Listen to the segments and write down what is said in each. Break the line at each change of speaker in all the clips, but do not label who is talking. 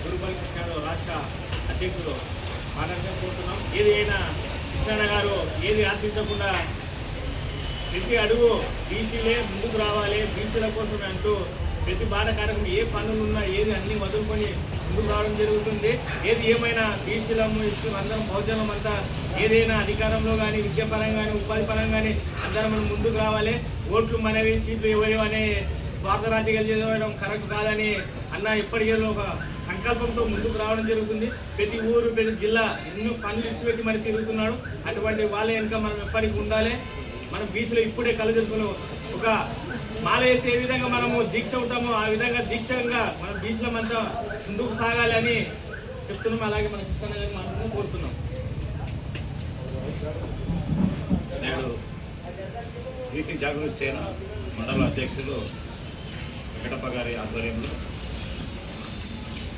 గురుపల్లి కృష్ణారావు రాష్ట్ర అధ్యక్షులు మాట్లాడుకుంటున్నాం. ఏది అయినా కృష్ణారావు గారు ఏది ఆశించకుండా ప్రతి అడుగు బీసీలే ముందుకు రావాలి, బీసీల కోసమే అంటూ ప్రతి బాధకారకం ఏ పనులున్నా ఏది అన్ని వదులుకొని ముందుకు రావడం జరుగుతుంది. ఏది ఏమైనా బీసీలము ఇష్టం అందరం భోజనం అంతా ఏదైనా అధికారంలో కానీ విద్యాపరంగా కానీ ఉపాధి పరంగా కానీ అందరం మనం ముందుకు రావాలి. ఓట్లు మనవి సీట్లు ఎవరి అనే స్వార్థ రాజకీయాలు చేయడం కరెక్ట్ కాదని అన్న ఇప్పటికే ఒక సంకల్పంతో ముందుకు రావడం జరుగుతుంది. ప్రతి ఊరు ప్రతి జిల్లా ఎన్నో పనులు ఇచ్చిపెట్టి మరి తిరుగుతున్నాడు. అటువంటి వాళ్ళ వెనుక మనం ఎప్పటికీ ఉండాలి. మనం బీసీలో ఇప్పుడే కళ్ళు తెలుసుకుని ఒక మాల వేసి ఏ విధంగా మనము దీక్ష అవుతామో ఆ విధంగా దీక్షంగా మనం బీసీలమంతా ముందుకు సాగాలి అని చెప్తున్నాం. అలాగే మన కృష్ణ గారిని మనం కోరుతున్నాం.
నేడు బీసీ జాగృతి సేన మండల అధ్యక్షులు వెంకటప్ప గారి ఆధ్వర్యంలో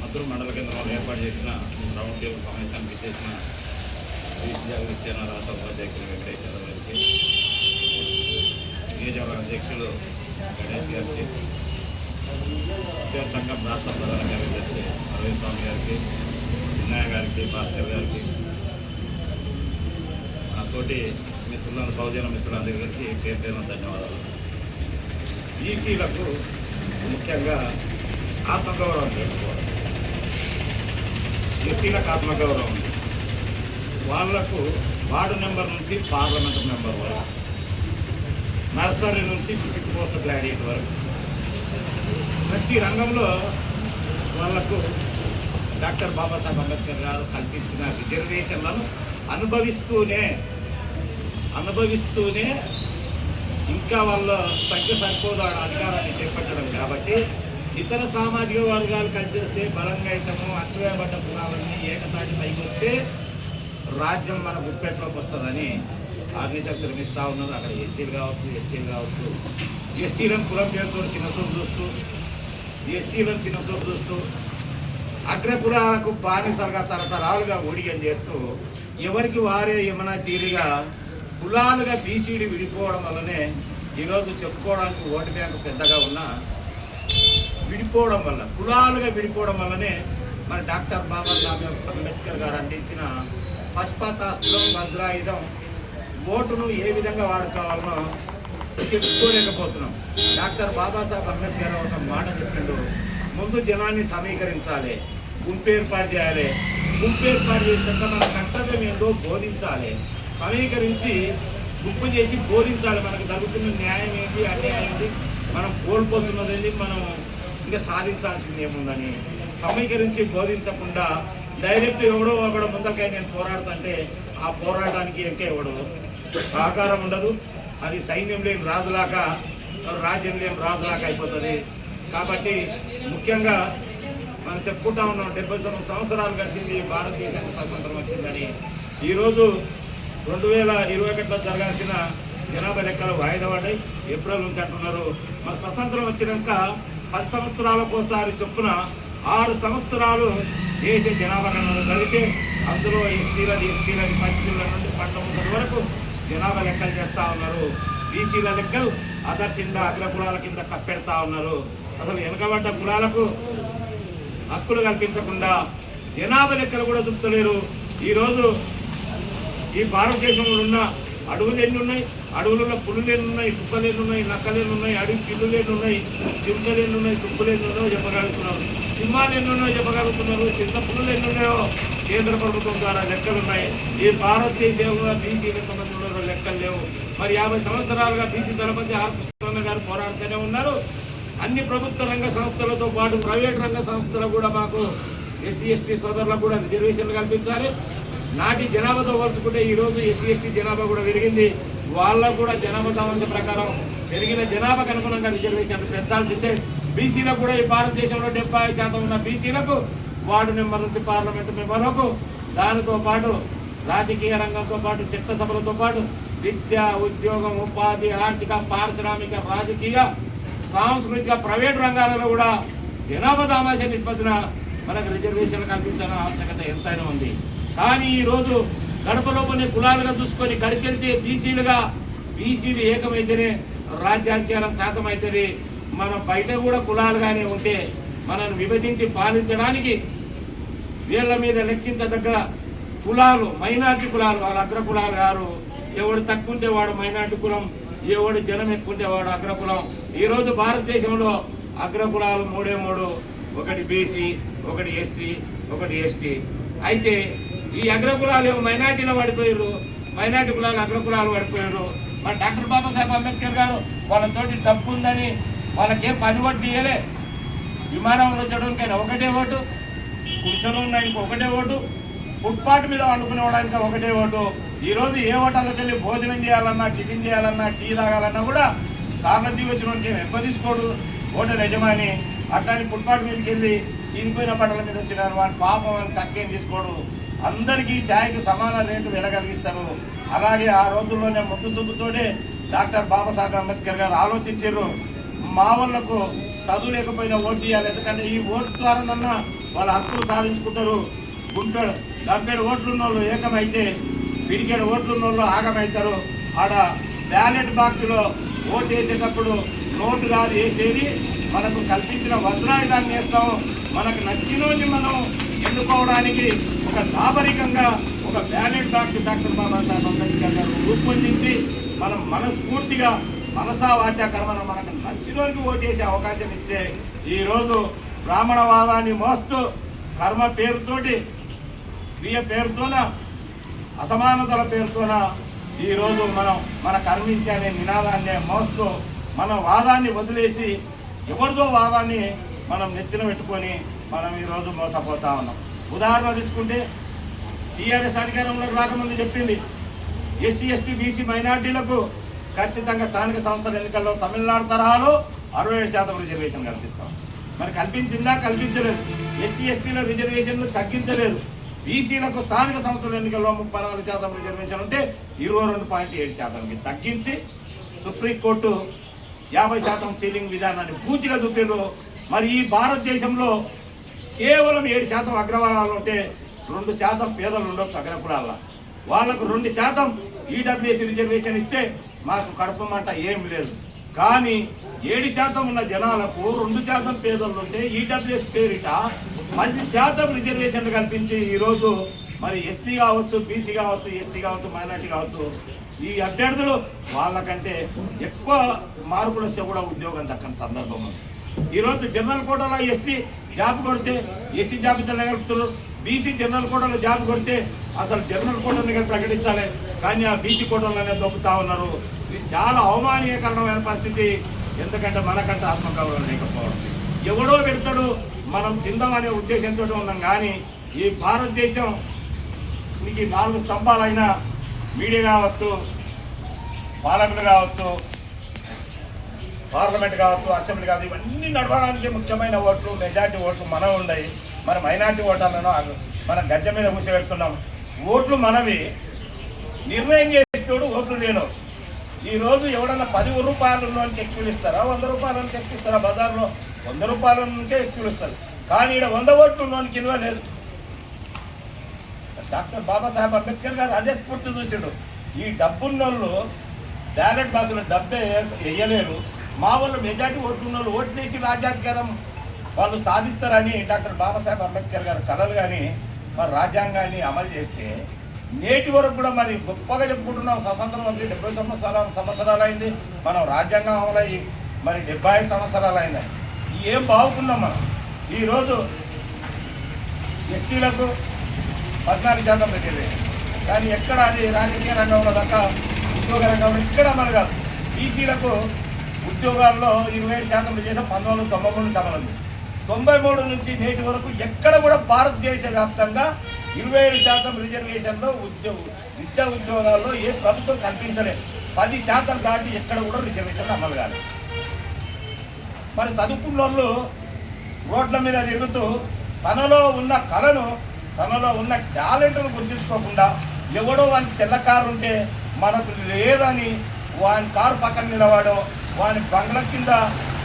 మద్దూరు మండల కేంద్రంలో ఏర్పాటు చేసిన రౌండ్ టేబుల్ సమావేశానికి చేసిన బీసీ జాగృతి సేన రాష్ట్ర ఉపాధ్యక్షులు వెంకటేశ్వర గారికి, నియోజకవర్గ అధ్యక్షులు గణేష్ గారికి, విద్యార్థి సంఘం రాష్ట్ర ప్రధాన కార్యదర్శి అరవింద్ స్వామి గారికి, వినయ గారికి, భాస్కర్ గారికి, నా తోటి మిత్రులను సౌజన్య మిత్రులందరికీ పేరు పేరున ధన్యవాదాలు. బీసీలకు ముఖ్యంగా ఆత్మగౌరవం చేసుకోవాలి. ఎస్సీలకు ఆత్మగౌరవం ఉంది. వాళ్లకు వార్డు నెంబర్ నుంచి పార్లమెంటు మెంబర్ వరకు, నర్సరీ నుంచి ఫిఫ్త్ పోస్ట్ గ్రాడ్యుయేట్ వరకు ప్రతి రంగంలో వాళ్లకు డాక్టర్ బాబాసాహెబ్ అంబేద్కర్ గారు కల్పించిన రిజర్వేషన్లను అనుభవిస్తూనే ఇంకా వాళ్ళ సంఖ్య సరిపోదు అధికారాన్ని చేపట్టడం. కాబట్టి ఇతర సామాజిక వర్గాలు కలిసేస్తే బలంగా అయితేమో అణచివేయబడ్డ కులాలన్నీ ఏకతాటి పైకి వస్తే రాజ్యం మన గుప్పెట్లోకి వస్తుందని ఆర్గనైజర్ శ్రమిస్తూ ఉన్నారు. అక్కడ ఎస్సీలు కావచ్చు, ఎస్టీలు కావచ్చు. ఎస్టీలను కులం పేరుతో చిన్నసూరు చూస్తూ, ఎస్సీలను చిన్నసూరు చూస్తూ, అగ్రకులాలకు బానిసలుగా తరతరాలుగా ఊడిగం చేస్తూ ఎవరికి వారే ఏమైనా తీరిగా కులాలుగా బీసీలు విడిపోవడం వల్లనే ఈరోజు చెప్పుకోవడానికి ఓటు బ్యాంకు పెద్దగా ఉన్న విడిపోవడం వల్ల కులాలుగా విడిపోవడం వల్లనే మన డాక్టర్ బాబాసాహెబ్ అంబేద్కర్ గారు అందించిన పశుపతాస్త్రం వజ్రాయుధం ఓటును ఏ విధంగా వాడుకోవాలనో చెప్పుకోలేకపోతున్నాం. డాక్టర్ బాబాసాహెబ్ అంబేద్కర్ ఒక మాట చెప్పిండు, ముందు జనాన్ని సమీకరించాలి, గుంపు ఏర్పాటు చేయాలి, గుంపు ఏర్పాటు చేసినాక మన కర్తవ్యం ఏంటో బోధించాలి, సమీకరించి గుంపు చేసి బోధించాలి. మనకు జరుగుతున్న న్యాయం ఏంటి, అన్యాయం ఏంటి, మనం కోల్పోతున్నది ఏంటి, మనం ఇంకా సాధించాల్సింది ఏముందని సమీకరించి బోధించకుండా డైరెక్ట్ ఎవడో ఒకడో ముందకై నేను పోరాడుతుంటే ఆ పోరాటానికి ఇంకా ఎవడు సహకారం ఉండదు. అది సైన్యం లేని రాజులాగా, రాజ్యం లేని రాజులాగా అయిపోతుంది. కాబట్టి ముఖ్యంగా మనం చెప్పుకుంటా ఉన్నాం, 70 సంవత్సరాలు గడిచింది భారతదేశానికి స్వాతంత్రం వచ్చిందని. ఈరోజు 2021లో జరగాల్సిన జనాభా లెక్కలు వాయిదా పడ్డాయి, ఏప్రిల్ నుంచి అంటున్నారు. మన స్వతంత్రం వచ్చినాక 10 సంవత్సరాలకు ఒకసారి చొప్పున 6 సంవత్సరాలు దేశ జనాభా గణన జరిగితే అందులో ఎస్టీలని పసిపిల్లల నుండి 19 వరకు జనాభా లెక్కలు చేస్తూ ఉన్నారు. బీసీల లెక్కలు ఆదర్శంగా అగ్రకులాల కింద కప్పెడతా ఉన్నారు. అసలు వెనుకబడ్డ కులాలకు హక్కులు కల్పించకుండా జనాభా లెక్కలు కూడా చూపుతలేరు. ఈరోజు ఈ భారతదేశంలో ఉన్న అడవులు ఎన్ని ఉన్నాయి, అడవులలో పులులు ఎన్ని ఉన్నాయి, కుక్కలు ఎన్ని ఉన్నాయి, నక్కలు ఎన్ని ఉన్నాయి, అడవి పిల్లులు ఎన్ని ఉన్నాయి, చిరుకలు ఎన్ని ఉన్నాయి, తుప్పులు ఎన్ని ఉన్నాయో చెప్పగలుగుతున్నారు. సింహాలు ఎన్ని ఉన్నాయో చెప్పగలుగుతున్నారు. చిన్న పులులు ఎన్ని ఉన్నాయో కేంద్ర ప్రభుత్వం ద్వారా లెక్కలు ఉన్నాయి. ఈ భారతదేశంలో బీసీలు ఎంతమంది ఉన్నారో లెక్కలు లేవు. మరి 50 సంవత్సరాలుగా బీసీ దళపతి ఆర్ కృష్ణ గారు పోరాడుతూనే ఉన్నారు. అన్ని ప్రభుత్వ రంగ సంస్థలతో పాటు ప్రైవేట్ రంగ సంస్థలు కూడా మాకు ఎస్సీ ఎస్టీ సోదరులకు కూడా రిజర్వేషన్లు కల్పించాలి. నాటి జనాభాతో పోల్చుకుంటే ఈరోజు ఎస్సీ ఎస్టీ జనాభా కూడా పెరిగింది. వాళ్ళకు కూడా జనాభా దామాంశ ప్రకారం పెరిగిన జనాభాకు అనుగుణంగా రిజర్వేషన్లు పెంచాల్సిందే. బీసీలకు కూడా ఈ భారతదేశంలో 75% ఉన్న బీసీలకు వార్డు నెంబర్ నుంచి పార్లమెంటు మెంబర్ వరకు, దానితో పాటు రాజకీయ రంగంతో పాటు చట్టసభలతో పాటు విద్య, ఉద్యోగం, ఉపాధి, ఆర్థిక, పారిశ్రామిక, రాజకీయ, సాంస్కృతిక, ప్రైవేట్ రంగాలలో కూడా జనాభా దామాంశ నిష్పత్తిన మనకు రిజర్వేషన్లు కల్పించాల్సిన ఆవశ్యకత ఎంతైనా ఉంది. కానీ ఈరోజు గడప లోపలనే కులాలుగా చూసుకొని గడికెళ్తే బీసీలు ఏకమైతేనే రాజ్యాధికారం శాతమైతేనే మనం బయట కూడా కులాలుగానే ఉంటే మనల్ని విభజించి పాలించడానికి
వీళ్ళ మీద లెక్కించదగ్గ కులాలు, మైనార్టీ కులాలు, వాళ్ళ అగ్ర కులాలు గారు. ఎవడు తక్కువ ఉంటే వాడు మైనార్టీ కులం, ఎవడు జనం ఎక్కువ ఉంటే వాడు అగ్రకులం. ఈరోజు భారతదేశంలో అగ్రకులాలు 3 ఒకటి బీసీ, ఒకటి ఎస్సీ, ఒకటి ఎస్టీ. అయితే ఈ అగ్రకులాలు మైనార్టీలో పడిపోయారు, మైనార్టీ కులాలు అగ్రకులాలు పడిపోయారు. మరి డాక్టర్ బాబాసాహెబ్ అంబేద్కర్ గారు వాళ్ళతోటి డబ్బు ఉందని వాళ్ళకేం పని ఓటు ఇయ్యలే. విమానంలో చదవడానికైనా ఒకటే ఓటు, కుర్చీలో ఉన్నానికి ఒకటే ఓటు, ఫుట్పాత్ మీద వండుకునేవాడానికి ఒకటే ఓటు. ఈరోజు ఏ హోటల్కి వెళ్ళి భోజనం చేయాలన్నా, టిఫిన్ చేయాలన్నా, టీ తాగాలన్నా కూడా కార్లో దిగి వచ్చినోడికి ఎక్కువ తీసుకోడు హోటల్ యజమాని. అట్లాని ఫుట్పాత్ మీదకి వెళ్ళి చీనిపోయిన బట్టల మీద వచ్చిన వాడి పాపం అని తక్కువేం తీసుకోడు. అందరికీ ఛాయ్కి సమాన రేటు వెళ్ళగలిగిస్తారు. అలాగే ఆ రోజుల్లోనే ముద్దు సుబ్బుతోనే డాక్టర్ బాబాసాహెబ్ అంబేద్కర్ గారు ఆలోచించారు, మా వాళ్ళకు చదువు లేకపోయినా ఓటు ఇవ్వాలి, ఎందుకంటే ఈ ఓటు ద్వారానన్నా వాళ్ళ హక్కులు సాధించుకుంటారు. గుంటడు 70 ఓట్లు ఉన్న వాళ్ళు ఏకమైతే 17 ఓట్లు ఉన్న వాళ్ళు ఆగమవుతారు. ఆడ బ్యాలెట్ బాక్స్లో ఓటు వేసేటప్పుడు నోటు కాదు వేసేది, మనకు కల్పించిన వజ్రాయుధాన్ని వేస్తాము. మనకు నచ్చినోని మనం ఎన్నుకోవడానికి ఒక దాపరికంగా ఒక ballot box doctor Babasaheb Ambedkar గారు రూపొందించి మనం మనస్ఫూర్తిగా మనసా వాచా కర్మను మనకు నచ్చినోనికి ఓటు వేసే అవకాశం ఇస్తే, ఈరోజు బ్రాహ్మణవాదాన్ని మోస్తూ కర్మ పేరుతోటి, క్రియ పేరుతోన, అసమానతల పేరుతోన ఈరోజు మనం మన కర్మించే అనే నినాదాన్ని మోస్తూ మన వాదాన్ని వదిలేసి ఎవరిదో వాదాన్ని మనం నెత్తిన పెట్టుకొని మనం ఈరోజు మోసపోతా ఉన్నాం. ఉదాహరణ తీసుకుంటే టీఆర్ఎస్ అధికారంలోకి రాకముందు చెప్పింది ఎస్సీ, ఎస్టీ, బీసీ మైనార్టీలకు ఖచ్చితంగా స్థానిక సంస్థల ఎన్నికల్లో తమిళనాడు తరహాలో 67% రిజర్వేషన్ కల్పిస్తాం. మరి కల్పించిందా? కల్పించలేదు. ఎస్సీ, ఎస్టీల రిజర్వేషన్లు తగ్గించలేదు. బీసీలకు స్థానిక సంస్థల ఎన్నికల్లో 34% రిజర్వేషన్ ఉంటే 22.7%కి తగ్గించి సుప్రీంకోర్టు 50% సీలింగ్ విధానాన్ని పూర్తిగా చూపారు. మరి ఈ భారతదేశంలో కేవలం 7% అగ్రవర్ణాలు ఉంటే 2% పేదలు ఉండొచ్చు అగ్రకులాల్లో. వాళ్ళకు 2% ఈడబ్ల్యూఎస్ రిజర్వేషన్ ఇస్తే మాకు కడపమంట ఏం లేదు. కానీ 7% ఉన్న జనాలకు 2% పేదలు ఉంటే ఈడబ్ల్యూఎస్ పేరిట 10% రిజర్వేషన్లు కల్పించి ఈరోజు మరి ఎస్సీ కావచ్చు, బీసీ కావచ్చు, ఎస్టీ కావచ్చు, మైనార్టీ కావచ్చు, ఈ అభ్యర్థులు వాళ్ళకంటే ఎక్కువ మార్కులు వస్తే కూడా ఉద్యోగం దక్కని సందర్భం ఉంది. ఈరోజు జనరల్ కోటాలో ఎస్సీ జాబ్ కొడితే ఎస్సీ జాబితాలో కలుపుతున్నారు, బీసీ జనరల్ కోటాలో జాబ్ కొడితే అసలు జనరల్ కోటాని ప్రకటించాలి, కానీ ఆ బీసీ కోటాలోనే దొక్కుతా ఉన్నారు. ఇది చాలా అవమానీయకరణమైన పరిస్థితి. ఎందుకంటే మనకంటే ఆత్మగౌరవం లేకపోవడం. ఎవడో పెడతాడు, మనం తిందామనే ఉద్దేశంతో ఉన్నాం. కానీ ఈ భారతదేశం మీకు 4 స్తంభాలైన మీడియా కావచ్చు, పాలకులు కావచ్చు, పార్లమెంట్ కావచ్చు, అసెంబ్లీ కావచ్చు, ఇవన్నీ నడవడానికి ముఖ్యమైన ఓట్లు, మెజార్టీ ఓట్లు మనం ఉన్నాయి. మన మైనార్టీ ఓటర్లను మనం గజ్జ మీద కూర్చోబెడుతున్నాం. ఓట్లు మనవి, నిర్ణయం చేసేటోడు ఓట్లు లేను. ఈరోజు ఎవడన్నా 10 రూపాయలకి ఎక్కువలు ఇస్తారా, 100 రూపాయలకి ఎక్కువ బజార్లో 100 రూపాయలకే ఎక్కువలు ఇస్తారు. కానీ ఇక్కడ 100 ఓట్లు ఉన్నోనికి విలువ లేదు. డాక్టర్ బాబాసాహెబ్ అంబేద్కర్ గారు అదే స్ఫూర్తి చూసాడు. ఈ డబ్బున్నోళ్ళు బ్యాలెట్ బాక్సులు డబ్బే వేయలేరు, మా వాళ్ళు మెజార్టీ ఓట్లున్నోళ్ళు ఓట్లేసి రాజ్యాధికారం వాళ్ళు సాధిస్తారని డాక్టర్ బాబాసాహెబ్ అంబేద్కర్ గారు కలలు. కానీ మరి రాజ్యాంగాన్ని అమలు చేస్తే నేటి వరకు కూడా మరి గొప్పగా చెప్పుకుంటున్నాం. స్వతంత్రం వచ్చి 70 సంవత్సరాలు అయింది, మనం రాజ్యాంగం అమలయ్యి మరి 75 సంవత్సరాలు అయింది. ఏం బాగుకున్నాం మనం. ఈరోజు ఎస్సీలకు 14% రిజర్వేషన్, కానీ ఎక్కడ అది రాజకీయ రంగంలో దాకా ఉద్యోగ రంగంలో ఇక్కడ అమలు కాదు. బీసీలకు ఉద్యోగాల్లో 27% రిజర్వేషన్ 1993 నుంచి అమలు. 93 నుంచి నేటి వరకు ఎక్కడ కూడా భారతదేశ వ్యాప్తంగా 27% రిజర్వేషన్లో విద్యా ఉద్యోగాల్లో ఏ ప్రభుత్వం కల్పించలేదు. 10% దాటి ఎక్కడ కూడా రిజర్వేషన్లు అమలు కాలేదు. మరి చదువుకున్న వాళ్ళు రోడ్ల మీద తిరుగుతూ తనలో ఉన్న కళను, తనలో ఉన్న టాలెంట్ను గుర్తించుకోకుండా ఎవడో వానికి తెల్ల కారు ఉంటే మనకు లేదని వాని కారు పక్కన నిలబడో, వాని బంగ్లా కింద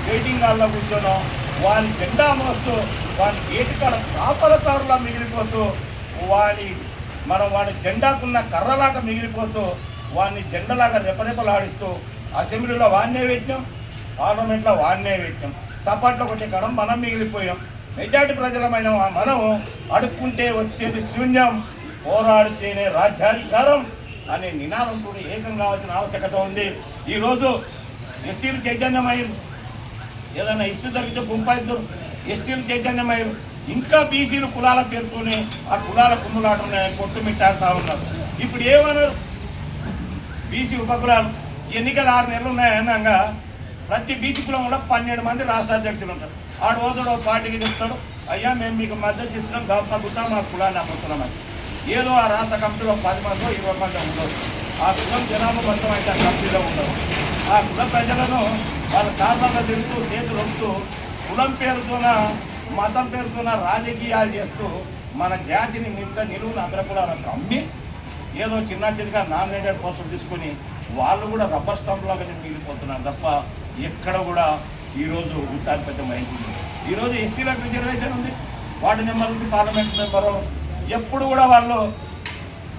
వెయిటింగ్ హాల్లో కూర్చోనో, వాని జెండా మోస్తూ వాని గేటు కాడ కాపల కారులా మిగిలిపోతూ, వాని జెండాకున్న కర్రలాగా మిగిలిపోతూ, వాడిని జెండలాగా రెపరెపలాడిస్తూ అసెంబ్లీలో వాడినే పెట్టినాం, పార్లమెంట్లో వాడినే పెట్టినాం, సపాట్లో కొట్టే కాడ మనం మిగిలిపోయాం.
మెజార్టీ ప్రజలమైన మనం అడుక్కుంటే వచ్చేది శూన్యం, పోరాడితేనే రాజ్యాధికారం అనే నినాదంతో ఏకం కావాల్సిన ఆవశ్యకత ఉంది. ఈరోజు ఎస్సీలు చైతన్యమయ్యారు, ఏదైనా ఇష్యూ జరిగితే గుంపైద్దరు ఎస్టీలు చైతన్యమయ్యారు. ఇంకా బీసీలు కులాల పేరుతోనే ఆ కులాల కుమ్ములాటనే కొట్టుమిట్టాడుతూ ఉన్నారు. ఇప్పుడు ఏమన్నారు, బీసీ ఉపకులాలు ఎన్నికలు 6 నెలలు ఉన్నాయనగా ప్రతి బీసీ కులం కూడా 12 మంది రాష్ట్ర అధ్యక్షులు ఉంటారు. ఆడు పోతాడు పార్టీకి చెప్తాడు, అయ్యా మేము మీకు మద్దతు ఇస్తున్నాం, గవర్నమెంట్ మా కులాన్ని అమ్ముతున్నామని. ఏదో ఆ రాష్ట్ర కమిటీలో 10 మందో 20 మందో ఉండదు. ఆ కులం జనాభా మొత్తం అయితే ఆ కమిటీలో ఉండదు. ఆ కుల ప్రజలను వాళ్ళ కారణంగా తిరుగుతూ చేతులు వస్తూ కులం పేరుతోన మతం పేరుతోన రాజకీయాలు చేస్తూ మన జాతిని నిలువున అగ్రకులాలకు అమ్మి ఏదో చిన్న చిన్నగా నామినేటెడ్ పోస్టులు తీసుకొని వాళ్ళు కూడా రబ్బర్ స్టాంప్ లాగానే మిగిలిపోతున్నారు తప్ప ఎక్కడ కూడా ఈరోజు ఉత్తాధిపత్యమైంది. ఈరోజు ఎస్సీలకు రిజర్వేషన్ ఉంది, వార్డు నెంబర్ నుంచి పార్లమెంట్ మెంబరు ఎప్పుడు కూడా వాళ్ళు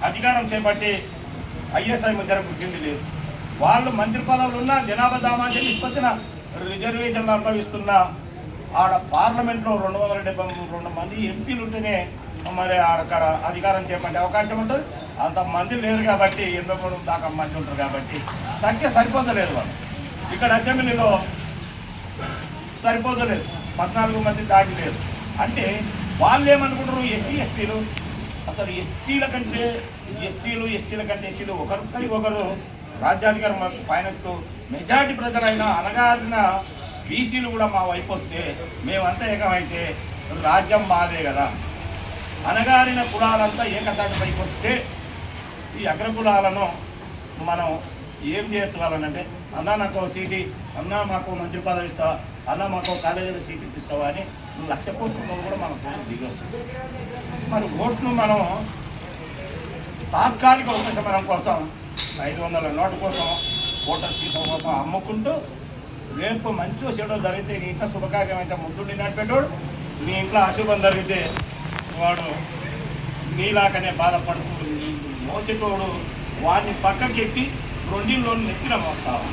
అధికారం చేపట్టి ఐఎస్ఐ ముద్ర పుట్టింది లేదు. వాళ్ళు మంత్రి పదవులు ఉన్న జనాభా దామాంజ నిష్పత్తిన రిజర్వేషన్లు అనుభవిస్తున్న ఆడ పార్లమెంట్లో 272 మంది ఎంపీలు ఉంటేనే మరి అక్కడ అధికారం చేపట్టే అవకాశం ఉంటుంది. అంతమంది లేరు కాబట్టి 83 దాకా మంది ఉంటారు కాబట్టి సంఖ్య సరిపోతలేదు. వాళ్ళు ఇక్కడ అసెంబ్లీలో సరిపోతలేదు, 14 మంది దాటి లేదు. అంటే వాళ్ళు ఏమనుకుంటారు, ఎస్సీ ఎస్టీలు అసలు ఎస్టీల కంటే ఎస్సీలు ఒకరిపై ఒకరు రాజ్యాధికారం పయనిస్తూ మెజార్టీ ప్రజలైనా అనగారిన బీసీలు కూడా మా వైపు వస్తే మేమంతా ఏకమైతే రాజ్యం మాదే కదా. అనగారిన కులాలంతా ఏకతాటి పైకి వస్తే ఈ అగ్రకులాలను మనం ఏం చేయొచ్చుకోవాలనంటే, అన్నా నాకు సీటీ, అన్నా మాకు మంత్రి పదవి ఇస్తావా, అన్నా మాకు కాలేజీలో సీట్ ఇస్తావా అని 1,00,000 కోట్లలో కూడా మనం దిగి వస్తుంది. మరి ఓట్లు మనం తాత్కాలిక ఉపశమనం కోసం 500 నోటు కోసం ఓటర్ సీసం కోసం అమ్ముకుంటూ రేపు మంచిగా చెడు జరిగితే నీ ఇంట్లో శుభకార్యం అయితే ముందుండి నడిపేటోడు, నీ ఇంట్లో అశుభం జరిగితే వాడు నీలాకనే బాధపడుతూ మోచేటోడు వాడిని పక్కకెట్టి 2 నెత్తిన మోస్తావా.